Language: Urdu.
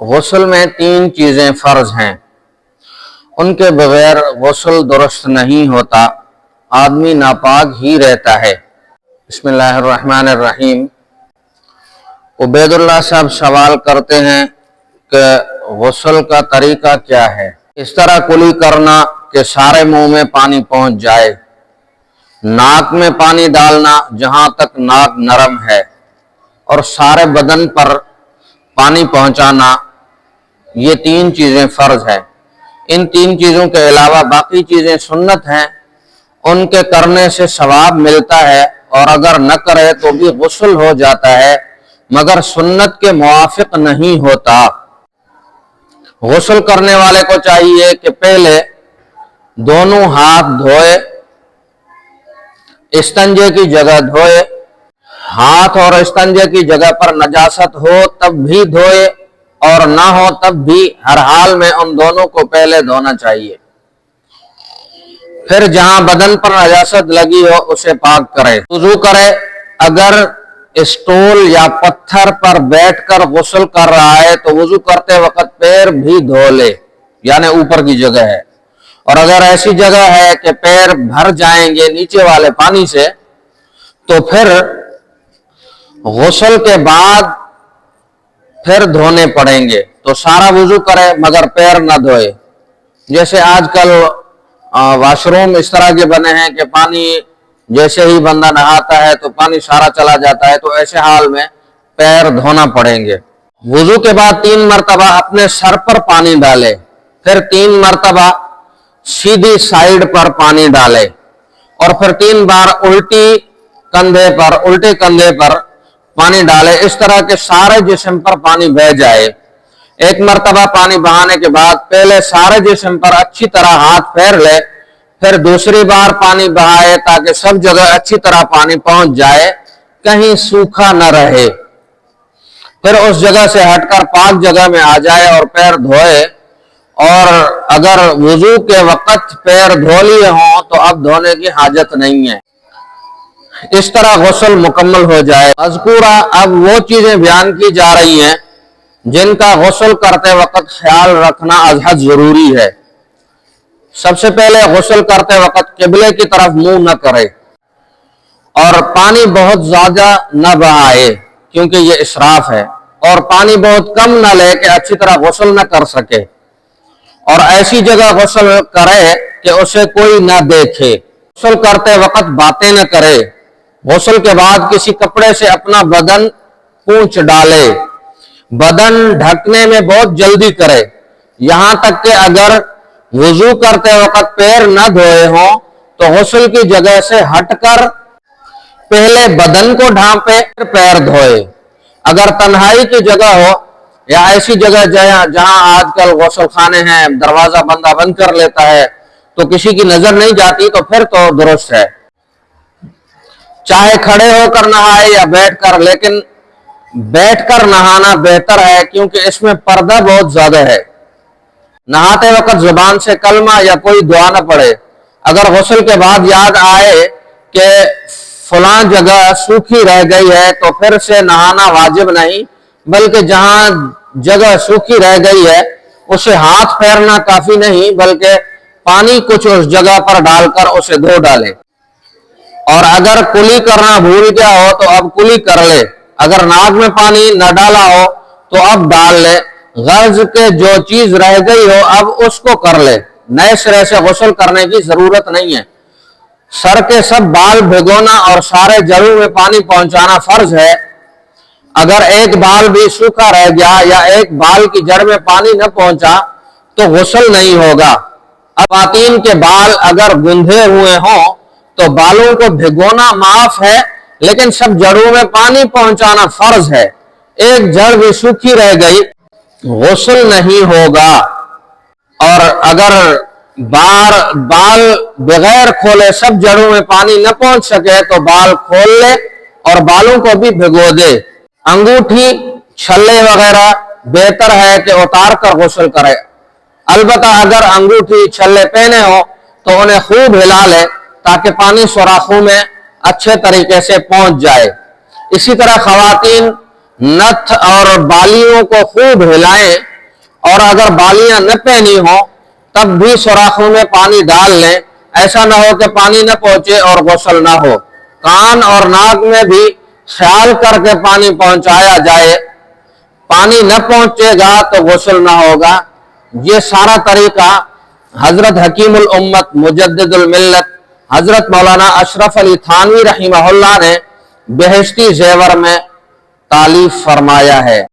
غسل میں 3 چیزیں فرض ہیں، ان کے بغیر غسل درست نہیں ہوتا، آدمی ناپاک ہی رہتا ہے۔ بسم اللہ الرحمن الرحیم۔ عبید اللہ صاحب سوال کرتے ہیں کہ غسل کا طریقہ کیا ہے؟ اس طرح کلی کرنا کہ سارے منہ میں پانی پہنچ جائے، ناک میں پانی ڈالنا جہاں تک ناک نرم ہے، اور سارے بدن پر پانی پہنچانا، یہ 3 چیزیں فرض ہیں۔ ان 3 چیزوں کے علاوہ باقی چیزیں سنت ہیں، ان کے کرنے سے ثواب ملتا ہے، اور اگر نہ کرے تو بھی غسل ہو جاتا ہے، مگر سنت کے موافق نہیں ہوتا۔ غسل کرنے والے کو چاہیے کہ پہلے دونوں ہاتھ دھوئے، استنجے کی جگہ دھوئے، ہاتھ اور استنجے کی جگہ پر نجاست ہو تب بھی دھوئے، اور نہ ہو تب بھی ہر حال میں ان دونوں کو پہلے دھونا چاہیے۔ پھر جہاں بدن پر نجاست لگی ہو اسے پاک کرے، وضو کرے۔ اگر اسٹول یا پتھر پر بیٹھ کر غسل کر رہا ہے تو وضو کرتے وقت پیر بھی دھو لے، یعنی اوپر کی جگہ ہے، اور اگر ایسی جگہ ہے کہ پیر بھر جائیں گے نیچے والے پانی سے تو پھر غسل کے بعد پھر دھونے پڑیں گے، تو سارا وضو کرے مگر پیر نہ دھوئے۔ جیسے آج کل واش روم اس طرح کے بنے ہیں کہ پانی جیسے ہی بندہ نہاتا ہے تو پانی سارا چلا جاتا ہے، تو ایسے حال میں پیر دھونا پڑیں گے۔ وضو کے بعد 3 مرتبہ اپنے سر پر پانی ڈالے، پھر 3 مرتبہ سیدھی سائیڈ پر پانی ڈالے، اور پھر 3 بار الٹے کندھے پر پانی ڈالے، اس طرح کے سارے جسم پر پانی بہہ جائے۔ 1 مرتبہ پانی بہانے کے بعد پہلے سارے جسم پر اچھی طرح ہاتھ پھیر لے، پھر دوسری بار پانی بہائے تاکہ سب جگہ اچھی طرح پانی پہنچ جائے، کہیں سوکھا نہ رہے۔ پھر اس جگہ سے ہٹ کر پاک جگہ میں آ جائے اور پیر دھوئے، اور اگر وضو کے وقت پیر دھو لیے ہوں تو اب دھونے کی حاجت نہیں ہے۔ اس طرح غسل مکمل ہو جائے۔ مذکورہ اب وہ چیزیں بیان کی جا رہی ہیں جن کا غسل کرتے وقت خیال رکھنا ازحد ضروری ہے۔ سب سے پہلے غسل کرتے وقت قبلے کی طرف منہ نہ کرے، اور پانی بہت زیادہ نہ بہائے کیونکہ یہ اسراف ہے، اور پانی بہت کم نہ لے کہ اچھی طرح غسل نہ کر سکے، اور ایسی جگہ غسل کرے کہ اسے کوئی نہ دیکھے۔ غسل کرتے وقت باتیں نہ کرے۔ غسل کے بعد کسی کپڑے سے اپنا بدن پونچھ ڈالے۔ بدن ڈھکنے میں بہت جلدی کرے، یہاں تک کہ اگر وضو کرتے وقت پیر نہ دھوئے ہوں تو غسل کی جگہ سے ہٹ کر پہلے بدن کو ڈھانپے پھر پیر دھوئے۔ اگر تنہائی کی جگہ ہو یا ایسی جگہ جہاں آج کل غسل خانے ہیں، دروازہ بندہ بند کر لیتا ہے تو کسی کی نظر نہیں جاتی، تو پھر تو درست ہے۔ چاہے کھڑے ہو کر نہائے یا بیٹھ کر، لیکن بیٹھ کر نہانا بہتر ہے کیونکہ اس میں پردہ بہت زیادہ ہے۔ نہاتے وقت زبان سے کلمہ یا کوئی دعا نہ پڑے۔ اگر غسل کے بعد یاد آئے کہ فلاں جگہ سوکھی رہ گئی ہے تو پھر سے نہانا واجب نہیں، بلکہ جہاں جگہ سوکھی رہ گئی ہے اسے ہاتھ پھیرنا کافی نہیں، بلکہ پانی کچھ اس جگہ پر ڈال کر اسے دھو ڈالے۔ اور اگر کلی کرنا بھول گیا ہو تو اب کلی کر لے۔ اگر ناک میں پانی نہ ڈالا ہو تو اب ڈال لے۔ غرض کہ جو چیز رہ گئی ہو اب اس کو کر لے، نئے سرے سے غسل کرنے کی ضرورت نہیں ہے۔ سر کے سب بال بھگونا اور سارے جڑوں میں پانی پہنچانا فرض ہے۔ اگر ایک بال بھی سوکھا رہ گیا یا ایک بال کی جڑ میں پانی نہ پہنچا تو غسل نہیں ہوگا۔ خواتین کے بال اگر گندھے ہوئے ہوں تو بالوں کو بھگونا معاف ہے، لیکن سب جڑوں میں پانی پہنچانا فرض ہے۔ ایک جڑ بھی سوکھی رہ گئی غسل نہیں ہوگا۔ اور اگر بال بغیر کھولے سب جڑوں میں پانی نہ پہنچ سکے تو بال کھول لے اور بالوں کو بھی بھگو دے۔ انگوٹھی، چھلے وغیرہ بہتر ہے کہ اتار کر غسل کرے۔ البتہ اگر انگوٹھی چھلے پہنے ہو تو انہیں خوب ہلا لے تاکہ پانی سوراخوں میں اچھے طریقے سے پہنچ جائے۔ اسی طرح خواتین نتھ اور بالیوں کو خوب ہلائیں اور اگر بالیاں نہ پہنی ہو تب بھی سوراخوں میں پانی ڈال لیں، ایسا نہ ہو کہ پانی نہ پہنچے اور غسل نہ ہو۔ کان اور ناک میں بھی خیال کر کے پانی پہنچایا جائے، پانی نہ پہنچے گا تو غسل نہ ہوگا۔ یہ سارا طریقہ حضرت حکیم الامت مجدد الملت حضرت مولانا اشرف علی تھانوی رحمہ اللہ نے بہشتی زیور میں تالیف فرمایا ہے۔